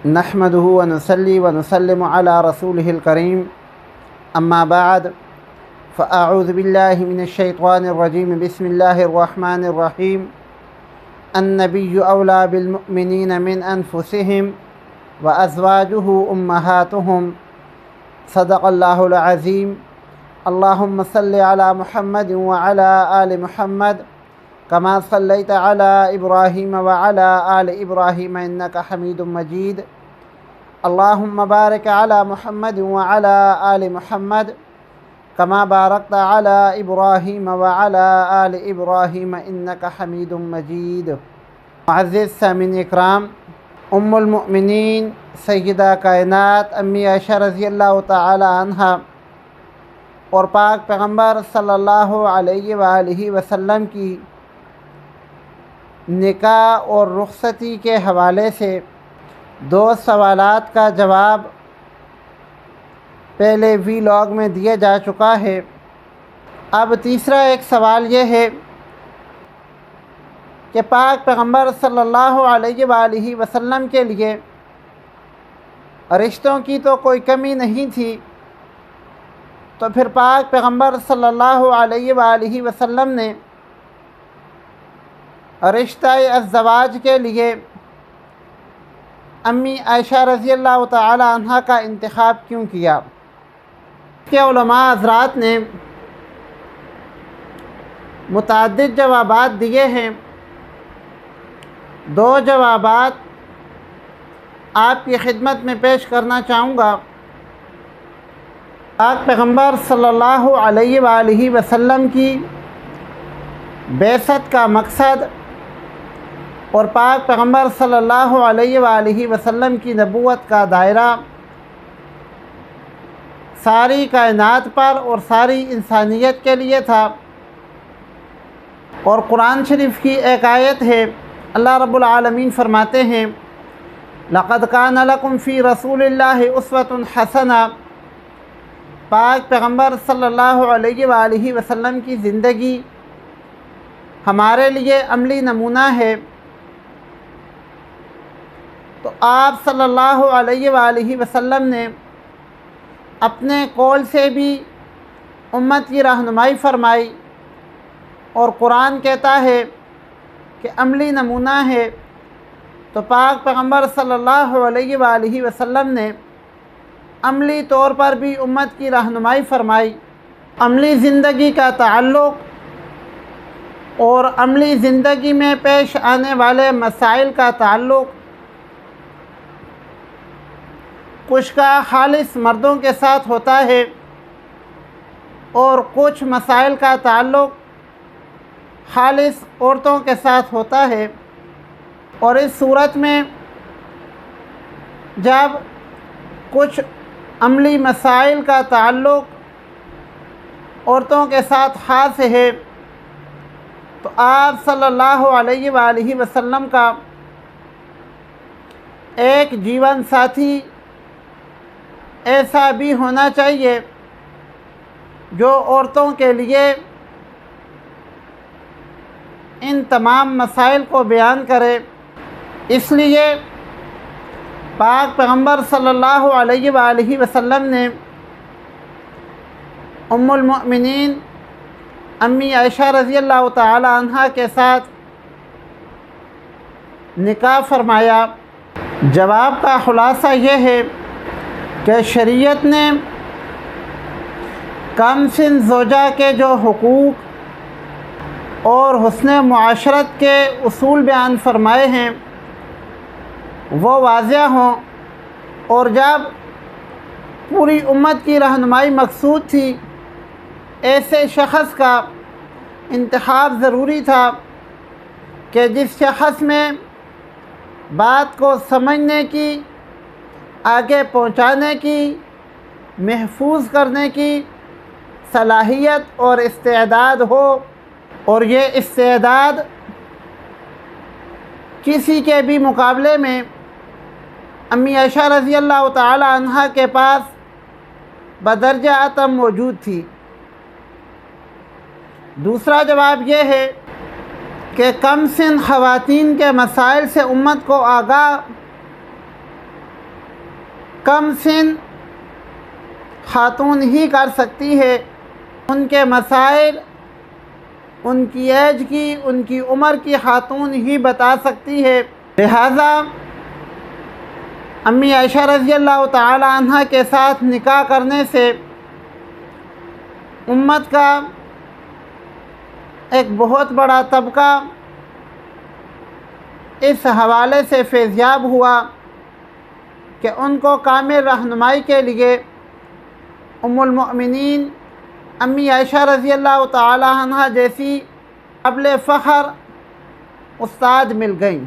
نحمده ونصلي ونسلم على رسوله الكريم أما بعد فأعوذ بالله من الشيطان الرجيم بسم الله الرحمن الرحيم النبي أولى بالمؤمنين من أنفسهم وأزواجه أمهاتهم صدق الله العظيم اللهم صل على محمد وعلى آل محمد كما صليت على إبراهيم وعلى آل إبراهيم إنك حميد مجيد اللهم بارك على محمد وعلى آل محمد كما باركت على إبراهيم وعلى آل إبراهيم إنك حميد مجيد. معزز سامعین اکرام، ام المؤمنین سیدہ کائنات امی عائشہ رضی اللہ تعالی عنہ اور پاک پیغمبر صلی اللہ علیہ وآلہ وسلم کی نکاح اور رخصتی کے حوالے سے دو سوالات کا جواب پہلے ویلاگ میں دیا جا چکا ہے۔ اب تیسرا ایک سوال یہ ہے کہ پاک پیغمبر صلی اللہ علیہ وآلہ وسلم کے لیے رشتوں کی تو کوئی کمی نہیں تھی، تو پھر پاک پیغمبر صلی اللہ علیہ وآلہ وسلم نے رشتہ الزواج کے لیے امی عائشہ رضی اللہ تعالی عنہ کا انتخاب کیوں کیا؟ کہ علماء حضرات نے متعدد جوابات دیے ہیں۔ دو جوابات آپ کی خدمت میں پیش کرنا چاہوں گا۔ پاک پیغمبر صلی اللہ علیہ وآلہ وسلم کی بعثت کا مقصد اور پاک پیغمبر صلی اللہ علیہ وآلہ وسلم کی نبوت کا دائرہ ساری کائنات پر اور ساری انسانیت کے لیے تھا، اور قرآن شریف کی ایک آیت ہے، اللہ رب العالمین فرماتے ہیں لَقَدْ كَانَ لَكُمْ فِي رَسُولِ اللَّهِ أُسْوَةٌ حَسَنَةٌ، پاک پیغمبر صلی اللہ علیہ وآلہ وسلم کی زندگی ہمارے لیے عملی نمونہ ہے۔ تو آپ صلی اللہ علیہ وآلہ وسلم نے اپنے قول سے بھی امت کی رہنمائی فرمائی، اور قرآن کہتا ہے کہ عملی نمونہ ہے، تو پاک پیغمبر صلی اللہ علیہ وآلہ وسلم نے عملی طور پر بھی امت کی رہنمائی فرمائی۔ عملی زندگی کا تعلق اور عملی زندگی میں پیش آنے والے مسائل کا تعلق کچھ کا خالص مردوں کے ساتھ ہوتا ہے، اور کچھ مسائل کا تعلق خالص عورتوں کے ساتھ ہوتا ہے۔ اور اس صورت میں جب کچھ عملی مسائل کا تعلق عورتوں کے ساتھ خاص ہے، تو آپ صلی اللہ علیہ وآلہ وسلم کا ایک جیون ساتھی ایسا بھی ہونا چاہیے جو عورتوں کے لیے ان تمام مسائل کو بیان کرے۔ اس لیے پاک پیغمبر صلی اللہ علیہ وآلہ وسلم نے ام المؤمنین امی عائشہ رضی اللہ تعالی عنہ کے ساتھ نکاح فرمایا۔ جواب کا خلاصہ یہ ہے کہ شریعت نے کم سن زوجہ کے جو حقوق اور حسن معاشرت کے اصول بیان فرمائے ہیں وہ واضح ہوں، اور جب پوری امت کی رہنمائی مقصود تھی، ایسے شخص کا انتخاب ضروری تھا کہ جس شخص میں بات کو سمجھنے کی، آگے پہنچانے کی، محفوظ کرنے کی صلاحیت اور استعداد ہو، اور یہ استعداد کسی کے بھی مقابلے میں امی عائشہ رضی اللہ تعالی عنہ کے پاس بدرجہ اتم موجود تھی۔ دوسرا جواب یہ ہے کہ کم سن خواتین کے مسائل سے امت کو آگاہ کم سن خاتون ہی کر سکتی ہے، ان کے مسائل ان کی ایج کی، ان کی عمر کی خاتون ہی بتا سکتی ہے۔ لہذا امی عائشہ رضی اللہ تعالی عنہ کے ساتھ نکاح کرنے سے امت کا ایک بہت بڑا طبقہ اس حوالے سے فیضیاب ہوا کہ ان کو کامل رہنمائی کے لیے ام المؤمنین امی عائشہ رضی اللہ تعالی عنہ جیسی قابل فخر استاد مل گئیں۔